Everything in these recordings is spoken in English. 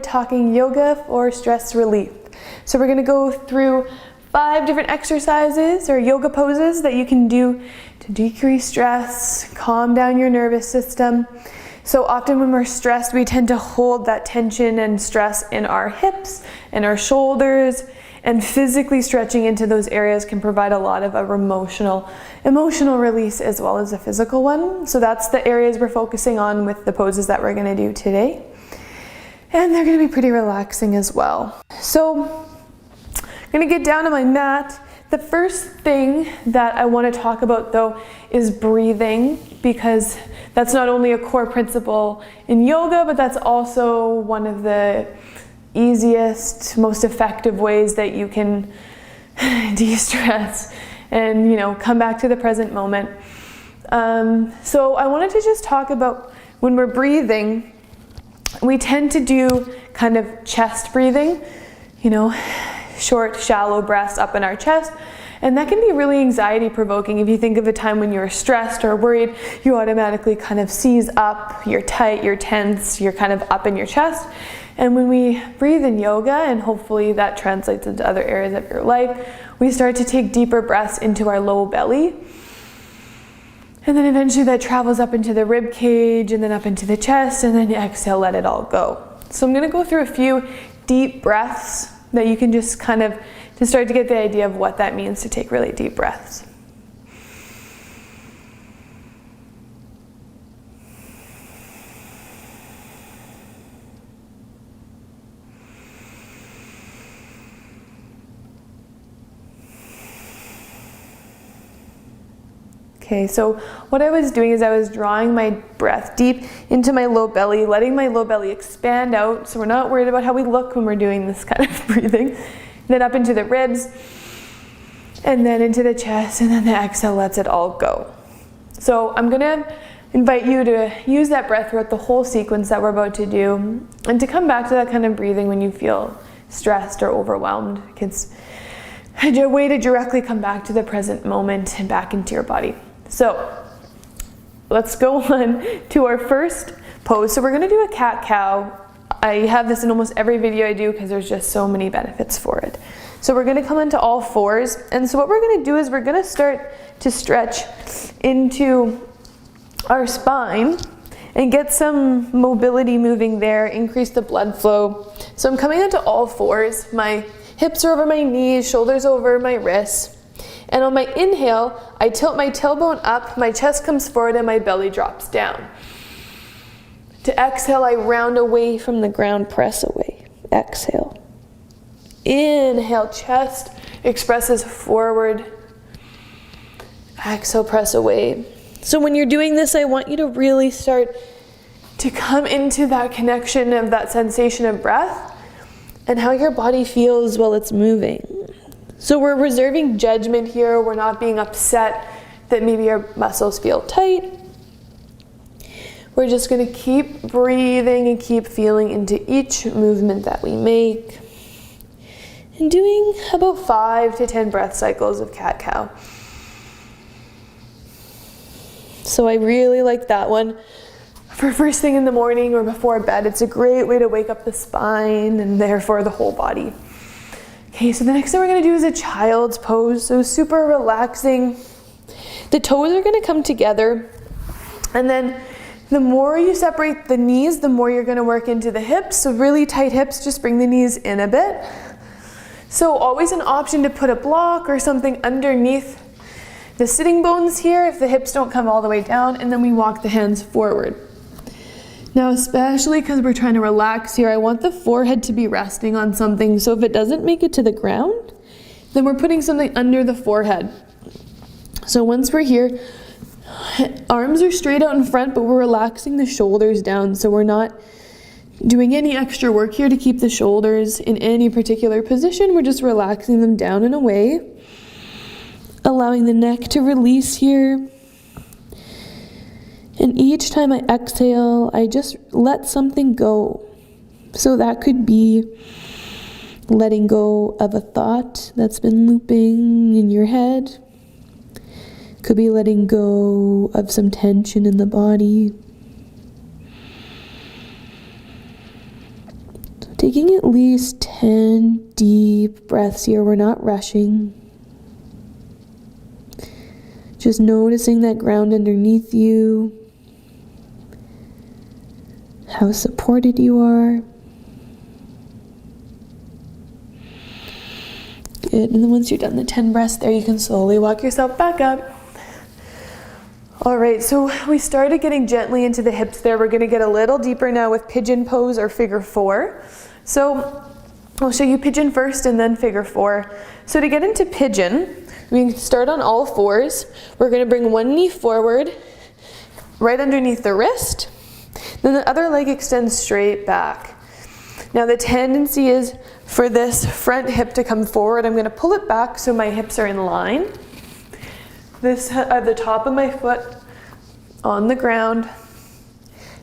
talking yoga for stress relief. So we're going to go through 5 different exercises or yoga poses that you can do to decrease stress, calm down your nervous system. So often when we're stressed, we tend to hold that tension and stress in our hips and our shoulders, and physically stretching into those areas can provide a lot of emotional release as well as a physical one. So that's the areas we're focusing on with the poses that we're going to do today. And they're going to be pretty relaxing as well. So I'm going to get down on my mat. The first thing that I want to talk about though is breathing, because that's not only a core principle in yoga, but that's also one of the easiest, most effective ways that you can de-stress and, come back to the present moment. So I wanted to just talk about when we're breathing, we tend to do kind of chest breathing, short, shallow breaths up in our chest. And that can be really anxiety provoking. If you think of a time when you're stressed or worried, you automatically kind of seize up, you're tight, you're tense, you're kind of up in your chest. And when we breathe in yoga, and hopefully that translates into other areas of your life, we start to take deeper breaths into our low belly. And then eventually that travels up into the rib cage and then up into the chest, and then you exhale, let it all go. So I'm going to go through a few deep breaths that you can just kind of to start to get the idea of what that means to take really deep breaths. Okay, so what I was doing is I was drawing my breath deep into my low belly, letting my low belly expand out, so we're not worried about how we look when we're doing this kind of breathing. Then up into the ribs, and then into the chest, and then the exhale lets it all go. So I'm going to invite you to use that breath throughout the whole sequence that we're about to do, and to come back to that kind of breathing when you feel stressed or overwhelmed. It's a way to directly come back to the present moment and back into your body. So let's go on to our first pose. So we're going to do a cat-cow. I have this in almost every video I do because there's just so many benefits for it. So we're going to come into all fours. And so what we're going to do is we're going to start to stretch into our spine and get some mobility moving there, increase the blood flow. So I'm coming into all fours. My hips are over my knees, shoulders over my wrists. And on my inhale, I tilt my tailbone up, my chest comes forward, and my belly drops down. To exhale, I round away from the ground, press away. Exhale. Inhale, chest expresses forward. Exhale, press away. So when you're doing this, I want you to really start to come into that connection of that sensation of breath and how your body feels while it's moving. So we're reserving judgment here. We're not being upset that maybe our muscles feel tight. We're just going to keep breathing and keep feeling into each movement that we make. And doing about 5 to 10 breath cycles of cat-cow. So I really like that one for first thing in the morning or before bed. It's a great way to wake up the spine and therefore the whole body. Okay, so the next thing we're going to do is a child's pose. So super relaxing. The toes are going to come together, and then the more you separate the knees, the more you're going to work into the hips. So really tight hips, just bring the knees in a bit. So always an option to put a block or something underneath the sitting bones here if the hips don't come all the way down, and then we walk the hands forward. Now, especially because we're trying to relax here, I want the forehead to be resting on something. So if it doesn't make it to the ground, then we're putting something under the forehead. So once we're here, arms are straight out in front, but we're relaxing the shoulders down. So we're not doing any extra work here to keep the shoulders in any particular position. We're just relaxing them down and away, allowing the neck to release here. And each time I exhale, I just let something go. So that could be letting go of a thought that's been looping in your head. Could be letting go of some tension in the body. So taking at least 10 deep breaths here. We're not rushing. Just noticing that ground underneath you, how supported you are. Good, and then once you're done the 10 breaths there, you can slowly walk yourself back up. All right, so we started getting gently into the hips there. We're gonna get a little deeper now with pigeon pose or figure four. So I'll show you pigeon first and then figure four. So to get into pigeon, we can start on all fours. We're gonna bring one knee forward, right underneath the wrist. Then the other leg extends straight back. Now the tendency is for this front hip to come forward. I'm gonna pull it back so my hips are in line. This at the top of my foot on the ground.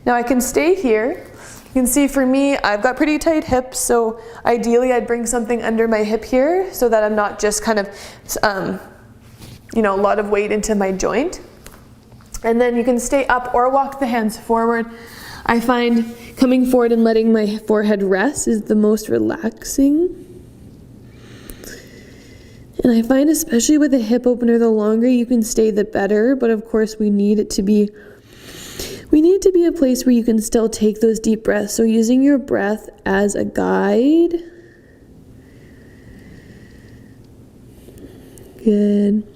Now I can stay here. You can see for me, I've got pretty tight hips, so ideally I'd bring something under my hip here so that I'm not just kind of, a lot of weight into my joint. And then you can stay up or walk the hands forward. I find coming forward and letting my forehead rest is the most relaxing. And I find especially with a hip opener, the longer you can stay, the better. But of course, we need it to be a place where you can still take those deep breaths. So using your breath as a guide. Good.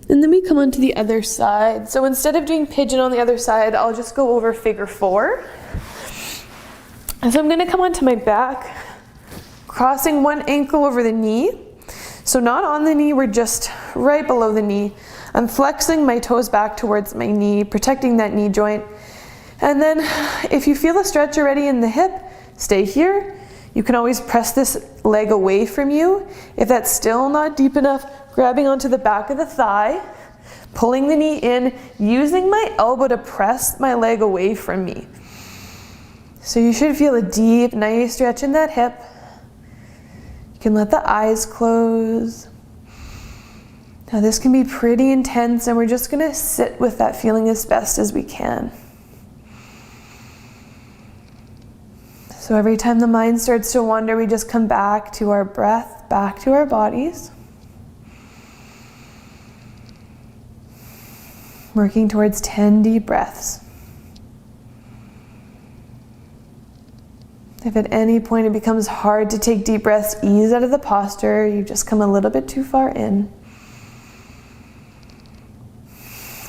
And then we come onto the other side. So instead of doing pigeon on the other side, I'll just go over figure four. And so I'm going to come onto my back, crossing one ankle over the knee. So not on the knee, we're just right below the knee. I'm flexing my toes back towards my knee, protecting that knee joint. And then if you feel a stretch already in the hip, stay here. You can always press this leg away from you. If that's still not deep enough, grabbing onto the back of the thigh, pulling the knee in, using my elbow to press my leg away from me. So you should feel a deep, nice stretch in that hip. You can let the eyes close. Now this can be pretty intense, and we're just going to sit with that feeling as best as we can. So every time the mind starts to wander, we just come back to our breath, back to our bodies. Working towards 10 deep breaths. If at any point it becomes hard to take deep breaths, ease out of the posture. You've just come a little bit too far in.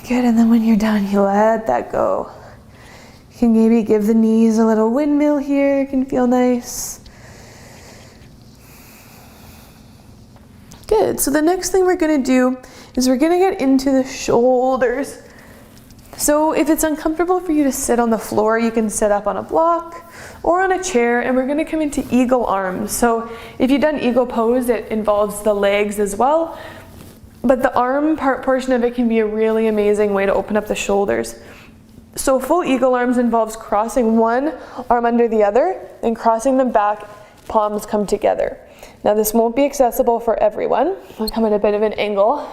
Good, and then when you're done, you let that go. You can maybe give the knees a little windmill here. It can feel nice. Good, so the next thing we're gonna do is we're gonna get into the shoulders. So if it's uncomfortable for you to sit on the floor, you can sit up on a block or on a chair, and we're gonna come into eagle arms. So if you've done eagle pose, it involves the legs as well, but the arm portion of it can be a really amazing way to open up the shoulders. So full eagle arms involves crossing one arm under the other, then crossing them back, palms come together. Now this won't be accessible for everyone. I'll come at a bit of an angle.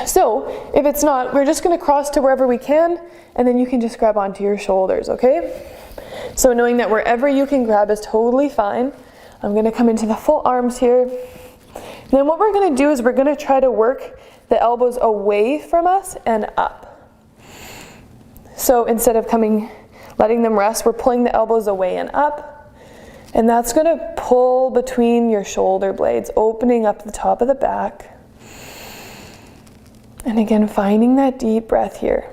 So if it's not, we're just going to cross to wherever we can, and then you can just grab onto your shoulders, okay? So knowing that wherever you can grab is totally fine. I'm going to come into the full arms here. And then what we're going to do is we're going to try to work the elbows away from us and up. So instead of letting them rest, we're pulling the elbows away and up. And that's going to pull between your shoulder blades, opening up the top of the back. And again, finding that deep breath here.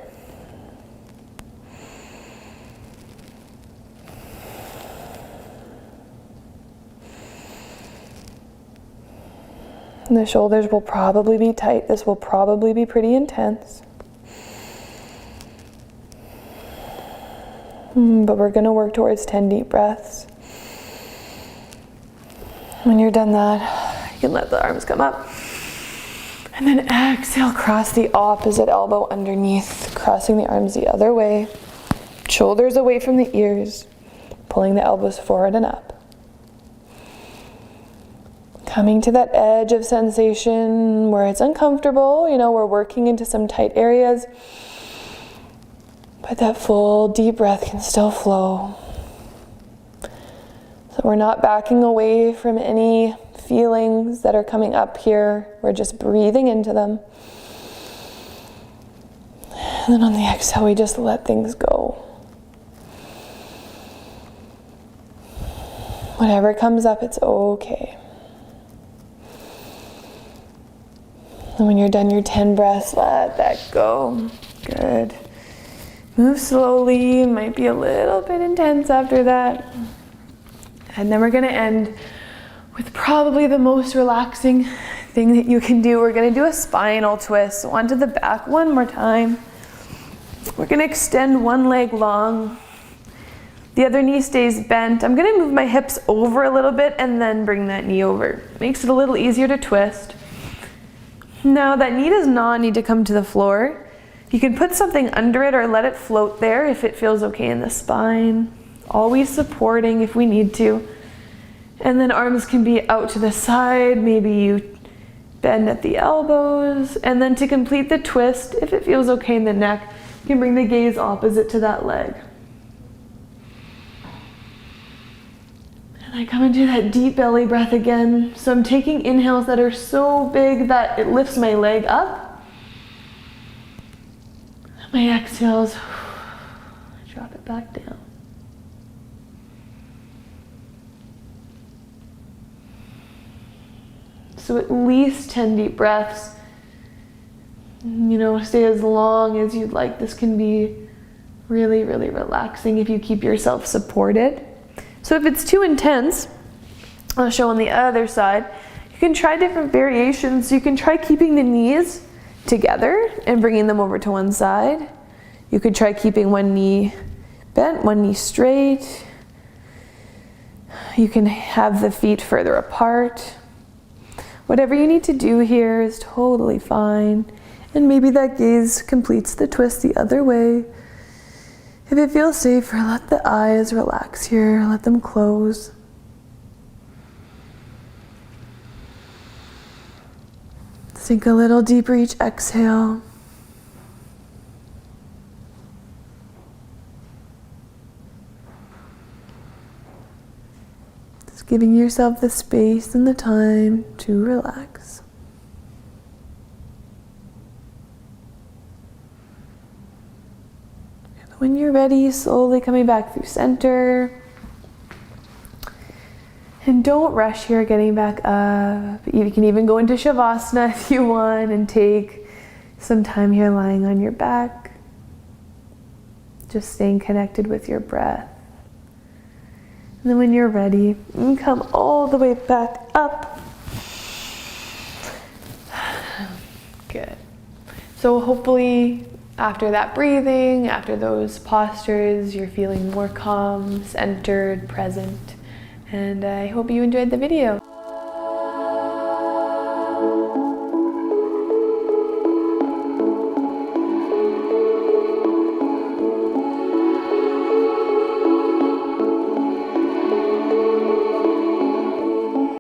And the shoulders will probably be tight. This will probably be pretty intense. But we're going to work towards 10 deep breaths. When you're done that, you can let the arms come up. And then exhale, cross the opposite elbow underneath, crossing the arms the other way. Shoulders away from the ears, pulling the elbows forward and up. Coming to that edge of sensation where it's uncomfortable, we're working into some tight areas, but that full deep breath can still flow. So we're not backing away from any feelings that are coming up here. We're just breathing into them. And then on the exhale, we just let things go. Whatever comes up, it's okay. And when you're done your 10 breaths, let that go. Good. Move slowly. Might be a little bit intense after that. And then we're going to end with probably the most relaxing thing that you can do. We're going to do a spinal twist. So onto the back one more time. We're going to extend one leg long. The other knee stays bent. I'm going to move my hips over a little bit and then bring that knee over. Makes it a little easier to twist. Now that knee does not need to come to the floor. You can put something under it or let it float there if it feels okay in the spine. Always supporting if we need to. And then arms can be out to the side. Maybe you bend at the elbows. And then to complete the twist, if it feels okay in the neck, you can bring the gaze opposite to that leg. And I come into that deep belly breath again. So I'm taking inhales that are so big that it lifts my leg up. My exhales, drop it back down. So at least 10 deep breaths. Stay as long as you'd like. This can be really, really relaxing if you keep yourself supported. So if it's too intense, I'll show on the other side. You can try different variations. You can try keeping the knees together and bringing them over to one side. You could try keeping one knee bent, one knee straight. You can have the feet further apart. Whatever you need to do here is totally fine. And maybe that gaze completes the twist the other way. If it feels safer, let the eyes relax here. Let them close. Sink a little deeper each exhale. Just giving yourself the space and the time to relax. And when you're ready, slowly coming back through center. And don't rush here getting back up. You can even go into Shavasana if you want and take some time here lying on your back. Just staying connected with your breath. And then when you're ready, you can come all the way back up. Good. So hopefully after that breathing, after those postures, you're feeling more calm, centered, present. And I hope you enjoyed the video.